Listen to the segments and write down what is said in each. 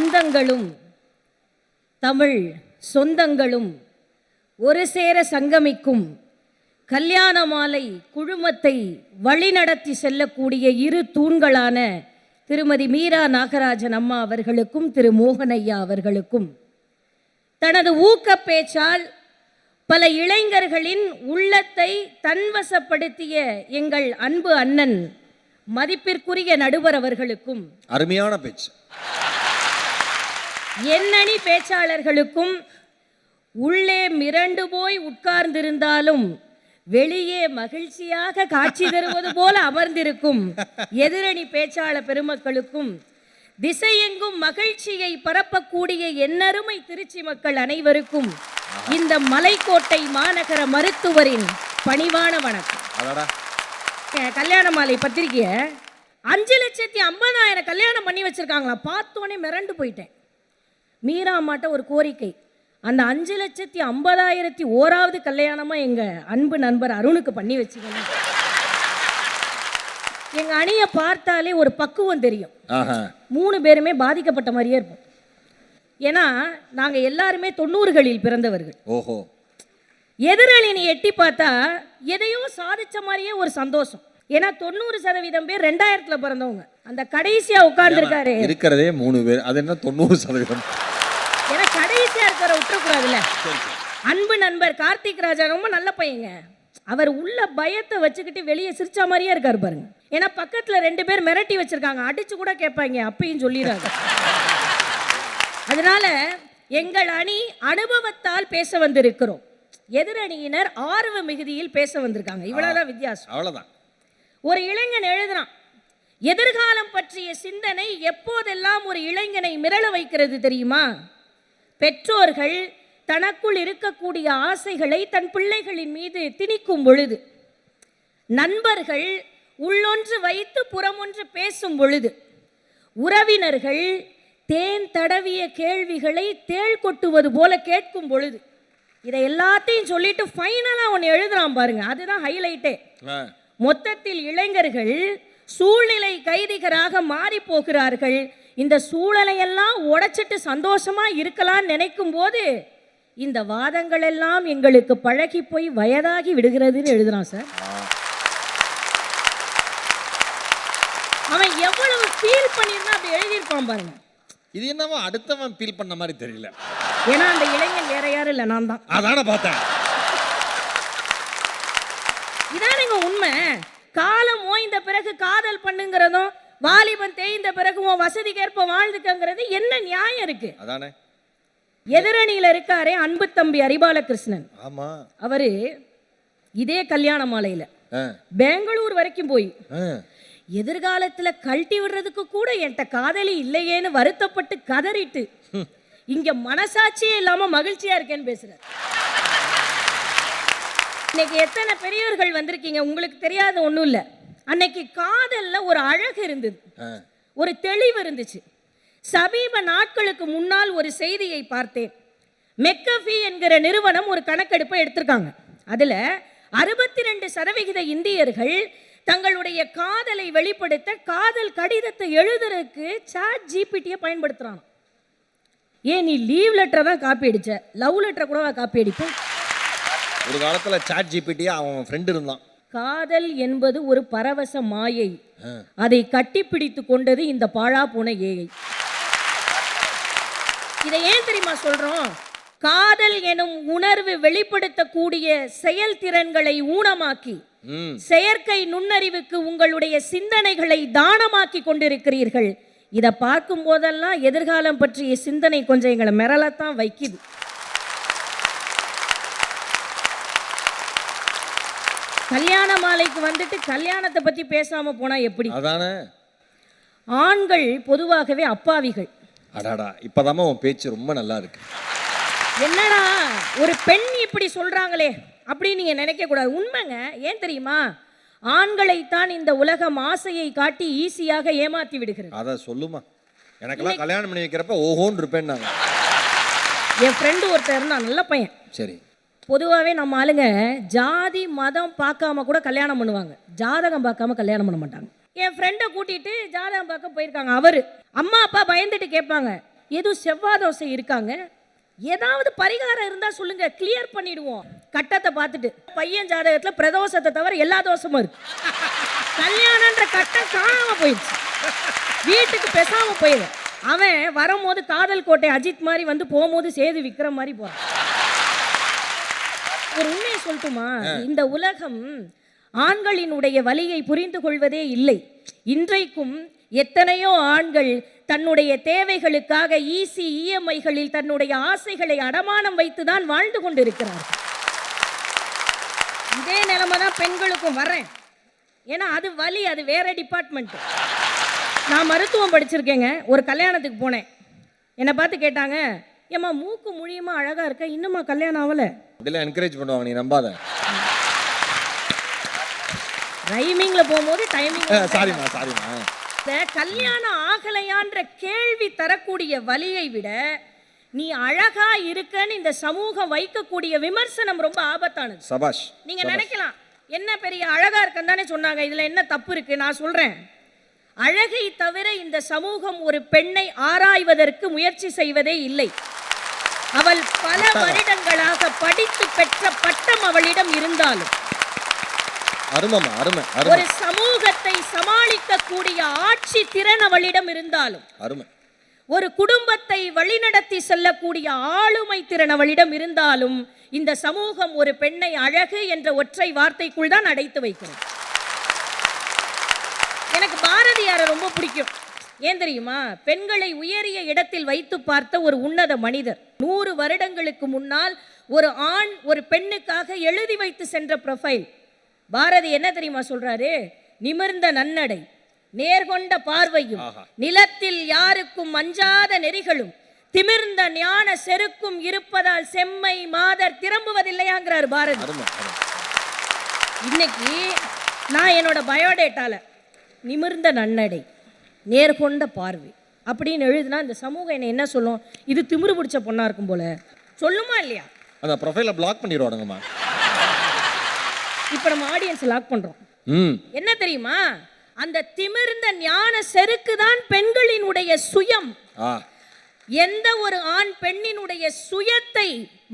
பந்தங்களும் தமிழ் சொந்தங்களும் ஒரு சேர சங்கமிக்கும் கல்யாண மாலை குழுமத்தை வழிநடத்தி செல்லக்கூடிய இரு தூண்களான திருமதி மீரா நாகராஜன் அம்மா அவர்களுக்கும் திரு மோகனையா அவர்களுக்கும் தனது ஊக்க பேச்சால் பல இளைஞர்களின் உள்ளத்தை தன்வசப்படுத்திய எங்கள் அன்பு அண்ணன் மதிப்பிற்குரிய நடுவர் அவர்களுக்கும் அருமையான பேச்சு எண்ணணி பேச்சாளர்களுக்கும் உள்ளே மிரண்டு போய் உட்கார்ந்திருந்தாலும் வெளியே மகிழ்ச்சியாக காட்சி தருவது போல அமர்ந்திருக்கும் எதிரணி பேச்சாளர் பெருமக்களுக்கும் திசையெங்கும் மகிழ்ச்சியை பரப்பக்கூடிய எண்ணருமை திருச்சி மக்கள் அனைவருக்கும் இந்த மலைக்கோட்டை மாநகர மருத்துவரின் பணிவான வணக்கம். கல்யாண மாலை பத்திரிகைய 5,50,000 கல்யாணம் பண்ணி வச்சிருக்காங்களா, பார்த்தோன்னே மிரண்டு போயிட்டேன். மீரா அம்மாட்ட ஒரு கோரிக்கை, அந்த 5,50,001வது கல்யாணமா எங்க அன்பு நண்பர் அருணுக்கு பண்ணி வச்சுக்கணும். எங்க அணியை பார்த்தாலே ஒரு பக்குவம் தெரியும். 3 பேருமே பாதிக்கப்பட்ட மாதிரியே இருப்போம். ஏன்னா நாங்க எல்லாருமே 90களில் பிறந்தவர்கள். ஓஹோ. எதிரணியை எட்டி பார்த்தா எதையோ சாதிச்ச மாதிரியே ஒரு சந்தோஷம். ஏன்னா 90% பேர் 2000ல பிறந்தவங்க. அந்த கடைசியா உட்கார்ந்துருக்காரு இருக்கிறதே 3 பேர், அது என்ன 90%? ஏன்னா கடைசியா இருக்கிற விட்டுறக்கூடாதுல்ல. அன்பு நண்பர் கார்த்திக் ராஜா ரொம்ப நல்ல பையங்க. அவர் உள்ள பயத்தை வச்சுக்கிட்டு வெளியே சிரிச்சா மாதிரியே இருக்காரு பாருங்க. ஏன்னா பக்கத்துல 2 பேர் மிரட்டி வச்சிருக்காங்க, அடிச்சு கூட கேட்பாங்க, அப்பயும் சொல்லிடுறாங்க. அதனால எங்கள் அணி அனுபவத்தால் பேச வந்திருக்கிறோம், எதிரணியினர் ஆர்வ மிகுதியில் பேச வந்திருக்காங்க. இவ்வளவுதான் வித்தியாசம். அவ்வளவுதான். ஒரு இளைஞன் எழுதுறான், எதிர்காலம் பற்றிய சிந்தனை எப்போதெல்லாம் ஒரு இளைஞனை மிரள வைக்கிறது தெரியுமா? பெற்றோர்கள் தனக்குள் இருக்கக்கூடிய ஆசைகளை தன் பிள்ளைகளின் மீது திணிக்கும் பொழுது, நண்பர்கள் உள்ளொன்று வைத்து புறமொன்று பேசும் பொழுது, உறவினர்கள் தேன் தடவிய கேள்விகளை தேள் கொட்டுவது போல கேட்கும் பொழுது, இதை எல்லாத்தையும் சொல்லிட்டு ஃபைனலா ஒன்று எழுதுறான் பாருங்க, அதுதான் ஹைலைட்டே. மொத்தத்தில் இளைஞர்கள் சூழ்நிலை கைதிகராக மாறி போகிறார்கள். இந்த சூழலையெல்லாம் உடைச்சிட்டு சந்தோஷமா இருக்கலாம்னு நினைக்கும் போது இந்த வாதங்கள் எல்லாம் எங்களுக்கு பழகி போய் வயதாகி விடுகிறதுன்னு எழுதுறான் சார். அவன் எவ்வளவு ஃபீல் பண்ணிருந்தா அப்படி எழுதியிருப்பான் பாருங்க. இது என்னவோ அடுத்தவன் ஃபீல் பண்ண மாதிரி தெரியல. ஏன்னா அந்த இளைஞன் வேற யாரும் இல்லை, நான் தான். அதான பார்த்தேன். இதானுங்க உண்மை. காலம் ஓய்ந்த பிறகு காதல் பண்ணுங்கிறதும், வாலிபன் தேய்ந்த பிறகு உன் வசதிக்கேற்ப வாழ்ந்துக்கங்கிறது என்ன நியாயம் இருக்கு? அதானே. எதிரணியில இருக்காரே அன்பு தம்பி அரிபாலகிருஷ்ணன், ஆமா, அவரு இதே கல்யாண மாலையில பெங்களூர் வரைக்கும் போய் எதிர்காலத்துல கழட்டி விடுறதுக்கு கூட என்கிட்ட காதலி இல்லையேன்னு வருத்தப்பட்டு கதறிட்டு இங்க மனசாட்சியே இல்லாம மகிழ்ச்சியா இருக்கேன்னு பேசுறாரு. இன்னைக்கு எத்தனை பெரியவர்கள் வந்திருக்கீங்க, உங்களுக்கு தெரியாத ஒண்ணும் இல்ல. அன்னைக்கு காதல்ல ஒரு அழகு இருந்தது, ஒரு தெளிவு இருந்துச்சு. சமீப நாட்களுக்கு முன்னால் ஒரு செய்தியை பார்த்தேன். மெக்கஃபி என்கிற நிறுவனம் ஒரு கணக்கெடுப்பை எடுத்திருக்காங்க. அதுல 62% இந்தியர்கள் தங்களுடைய காதலை வெளிப்படுத்த காதல் கடிதத்தை எழுதுறதுக்கு சாட் ஜிபிடியை பயன்படுத்துறாங்க. ஏன் நீ லீவ் லெட்டரை தான் காப்பி அடிச்ச, லவ் லெட்டரை கூட காப்பி அடிப்பேன். ஒரு காலத்துல சாட் ஜிபிடியா அவன் ஃப்ரெண்ட் இருந்தான். காதல் என்பது ஒரு பரவச மாயை, அதை கட்டிப்பிடித்து கொண்டது இந்த பாழா போன ஏஐ. இதை ஏன் தெரியுமா சொல்றோம்? காதல் எனும் உணர்வு வெளிப்படுத்தக்கூடிய செயல்திறன்களை ஊனமாக்கி செயற்கை நுண்ணறிவுக்கு உங்களுடைய சிந்தனைகளை தானமாக்கி கொண்டிருக்கிறீர்கள். இதை பார்க்கும் போதெல்லாம் எதிர்காலம் பற்றிய சிந்தனை கொஞ்சம் எங்களை மிரளத்தான் வைக்குது. கல்யாண மாலைக்கு வந்துட்டு கல்யாணத்தை பத்தி பேசாம போனா எப்படி? அதானே. ஆண்கள் பொதுவாகவே அப்பாவிகள். அடாடா, இப்பதாமா உன் பேச்சு ரொம்ப நல்லா இருக்கு. என்னடா ஒரு பெண் இப்படி சொல்றாங்களே அப்படின்னு நீங்க நினைக்க கூடாது. உண்மைங்க. ஏன் தெரியுமா? ஆண்களைத்தான் இந்த உலகம் ஆசையை காட்டி ஈஸியாக ஏமாத்தி விடுகிறது. அத சொல்லுமா, எனக்கெல்லாம் கல்யாணம் பண்ணி வைக்கிறப்ப ஓஹோன்னு இருப்பேன். என் ஃப்ரெண்டு ஒருத்தர் இருந்தான், நல்ல பையன். சரி. பொதுவாகவே நம்ம ஆளுங்க ஜாதி மதம் பார்க்காம கூட கல்யாணம் பண்ணுவாங்க, ஜாதகம் பார்க்காம கல்யாணம் பண்ண மாட்டாங்க. என் ஃப்ரெண்டை கூட்டிட்டு ஜாதகம் பார்க்க போயிருக்காங்க. அவரு அம்மா அப்பா பயந்துட்டு கேட்பாங்க, எதுவும் செவ்வாய் தோசை இருக்காங்க, ஏதாவது பரிகாரம் இருந்தா சொல்லுங்க, கிளியர் பண்ணிடுவோம். கட்டத்தை பார்த்துட்டு பையன் ஜாதகத்துல பிரதோஷத்தை தவிர எல்லா தோஷமும் இருக்கு. கல்யாணன்ற கட்டம் காணாம போயிடுச்சு, வீட்டுக்கு பேசாம போயிடும். அவன் வரும்போது காதல் கோட்டை அஜித் மாதிரி வந்து போகும்போது சேது விக்ரம் மாதிரி போறான். ஒரு உண்மையை சொல்லட்டுமா, இந்த உலகம் ஆண்களினுடைய வலியை புரிந்து கொள்வதே இல்லை. இன்றைக்கும் எத்தனையோ ஆண்கள் தன்னுடைய தேவைகளுக்காக ஈசி இஎம்ஐகளில் தன்னுடைய ஆசைகளை அடமானம் வைத்துதான் வாழ்ந்து கொண்டிருக்கிறார்கள். இதே நிலைமை தான் பெண்களுக்கும் வரேன். ஏன்னா அது வலி, அது வேற டிபார்ட்மெண்ட். நான் மருத்துவம் படிச்சிருக்கேங்க. ஒரு கல்யாணத்துக்கு போனேன், என்னை பார்த்து கேட்டாங்க, ஏம்மா மூக்கு மொழியுமா அழகா இருக்க, இன்னுமா கல்யாணம் ஆகல? அப்படிலாம் என்கரேஜ் பண்ணுவாங்க, நீ நம்பாத. ரைமிங்ல போகும்போது டைமிங். சாரிமா சாரிமா. கல்யாணம் ஆகலையான்ற கேள்வி தரக்கூடிய வலியை விட நீ அழகா இருக்கன்னு இந்த சமூகம் வைக்கக்கூடிய விமர்சனம் ரொம்ப ஆபத்தானது. சபாஷ். நீங்க நினைக்கலாம், என்ன பெரிய அழகா இருக்கன்னு தானே சொன்னாங்க, இதுல என்ன தப்பு இருக்கு? நான் சொல்றேன், அழகை தவிர இந்த சமூகம் ஒரு பெண்ணை ஆராய்வதற்கு முயற்சி செய்வதே இல்லை. அவள் பல வருடங்களாக படித்து பெற்ற பட்டம் அவளிடம் இருந்தாலும், அருமமா அருமை, ஒரு சமூகத்தை சமாளிக்க கூடிய ஆட்சி திறன் அவளிடம் இருந்தாலும், அருமை, ஒரு குடும்பத்தை வழிநடத்தி செல்லக்கூடிய ஆளுமை திறன் அவளிடம் இருந்தாலும், இந்த சமூகம் ஒரு பெண்ணை அழகு என்ற ஒற்றை வார்த்தைக்குள் தான் அடைத்து வைக்கிறது. எனக்கு பாரதியாரை ரொம்ப பிடிக்கும். ஏன் தெரியுமா? பெண்களை உயரிய இடத்தில் வைத்து பார்த்த ஒரு உன்னத மனிதர். 100 வருடங்களுக்கு முன்னால் ஒரு ஆண் ஒரு பெண்ணுக்காக எழுதி வைத்து சென்ற ப்ரொஃபைல். பாரதி என்ன தெரியுமா சொல்றாரு? நிமிர்ந்த நன்னடை, நேர்கொண்ட பார்வையும், நிலத்தில் யாருக்கும் அஞ்சாத நெறிகளும், திமிர்ந்த ஞான செருக்கும் இருப்பதால் செம்மை மாதர் திரும்புவதில்லையாங்கிறார் பாரதி. இன்னைக்கு நான் என்னோட பயோடேட்டால நிமிர்ந்த நன்னடை, நேர்கொண்ட பார்வை அப்படின்னு எழுதுனா இந்த சமூகம் என்ன சொல்லும்? இது திமிரு பிடிச்ச பொண்ணா இருக்கும் போல சொல்லுமா இல்லையா? அந்த ப்ரொஃபைலை பிளாக் பண்ணிடுவாங்கம்மா. இப்போ நம்ம ஆடியன்ஸ் லாக் பண்றோம். என்ன தெரியுமா? அந்த திமிர்ந்த ஞான செருக்கு தான் பெண்களினுடைய சுயம். எந்த ஒரு ஆண் பெண்ணினுடைய சுயத்தை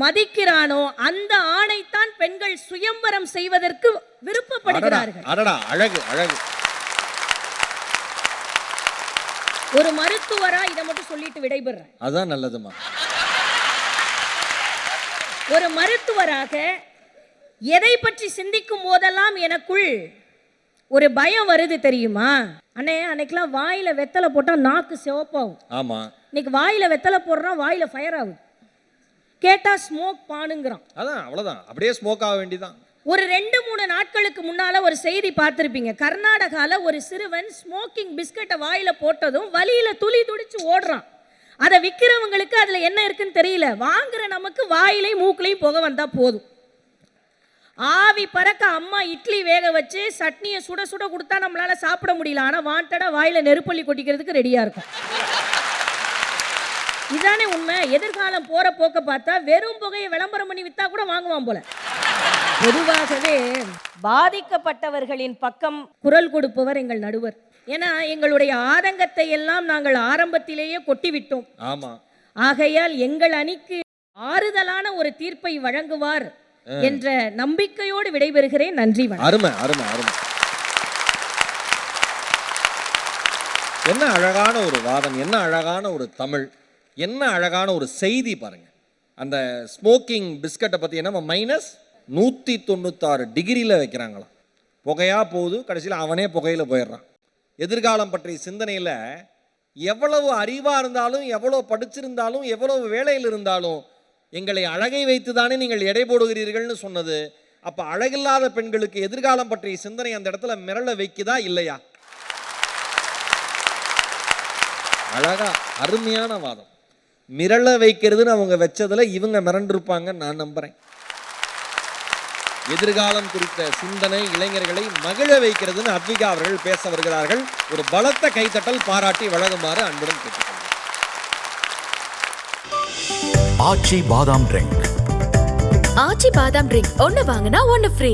மதிக்கிறானோ அந்த ஆணைத்தான் பெண்கள் சுயம்பரம் செய்வதற்கு விருப்பப்படுகிறார்கள். அழகு அழகு. ஒரு மருத்துவரா இதை மட்டும் சொல்லிட்டு விடைபெறேன். அதான் நல்லதுமா. ஒரு மருத்துவராக எதை பற்றி சிந்திக்கும் போதெல்லாம் எனக்குள் ஒரு பயம் வருது தெரியுமா? அண்ணே, அன்னைக்கெல்லாம் வாயில வெத்தலை போட்டா நாக்கு சிவப்பாகும். ஆமா. இன்னைக்கு வாயில வெத்தலை போடுறான், வாயில ஃபயர் ஆகுது. கேட்டா ஸ்மோக் பானுங்கிறான். அதான், அவ்வளவுதான், அப்படியே ஸ்மோக் ஆக வேண்டியதான். ஒரு 2-3 நாட்களுக்கு முன்னால ஒரு செய்தி பார்த்திருப்பீங்க. கர்நாடகால ஒரு சிறுவன் ஸ்மோக்கிங் பிஸ்கட்டை வாயில போட்டதும் வலியில துளி துடிச்சு ஓடுறான். அதை விற்கிறவங்களுக்கு அதுல என்ன இருக்குன்னு தெரியல, வாங்குற நமக்கு வாயிலையும் மூக்குலையும் புகை வந்தா போதும். ஆவி பறக்க அம்மா இட்லி வேக வச்சு சட்னியை சுட சுட கொடுத்தா நம்மளால சாப்பிட முடியல, ஆனா வாண்டடா வாயில நெருப்பள்ளி கொட்டிக்கிறதுக்கு ரெடியா இருக்கும். இதானே உண்மை. எதிர்காலம் போற போக்க பார்த்தா வெறும் புகையை விளம்பரம் பண்ணி வித்தா கூட வாங்குவான் போல. பொதுவாகவே பாதிக்கப்பட்டவர்களின் பக்கம் குரல் கொடுப்பவர் எங்கள் நடுவர். ஏன்னா எங்களுடைய ஆதங்கத்தை எல்லாம் நாங்கள் ஆரம்பத்திலேயே கொட்டிவிட்டோம். ஆமா. ஆகையால் எங்கள் அணிக்கு ஆறுதலான ஒரு தீர்ப்பை வழங்குவார் என்ற நம்பிக்கையோடு விடைபெறுகிறேன். நன்றி, வணக்கம். அருமை அருமை அருமை. என்ன அழகான ஒரு வாதம், என்ன அழகான ஒரு தமிழ், என்ன அழகான ஒரு செய்தி பாருங்க. அந்த ஸ்மோக்கிங் பிஸ்கட்டை பற்றி என்ன -196 டிகிரியில் வைக்கிறாங்களாம். புகையா போகுது, கடைசியில் அவனே புகையில் போயிடுறான். எதிர்காலம் பற்றிய சிந்தனையில் எவ்வளவு அறிவாக இருந்தாலும், எவ்வளோ படிச்சிருந்தாலும், எவ்வளவு வேலையில் இருந்தாலும் எங்களை அழகை வைத்து தானே நீங்கள் எடை போடுகிறீர்கள்னு சொன்னது. அப்போ அழகில்லாத பெண்களுக்கு எதிர்காலம் பற்றிய சிந்தனை அந்த இடத்துல மிரள வைக்குதா இல்லையா? அழகா அருமையான வாதம். மிரள வைக்கிறதுன்னு அவங்க வச்சதுல இவங்க மிரண்டிருப்பாங்கன்னு நான் நம்புறேன். எதிர்காலம் குறித்த சிந்தனை இளைஞர்களை மகிழ வைக்கிறதுன்னு அத்விகா அவர்கள் பேச வருகிறார்கள். ஒரு பலத்த கைத்தட்டல் பாராட்டி வழங்குமாறு அன்புடன் கேட்டுக்கொள்கிறேன். ஆச்சி பாதாம் ட்ரிங்க். ஆச்சி பாதாம் ட்ரிங்க் ஒன்னு வாங்கினா ஒன்னு ஃப்ரீ.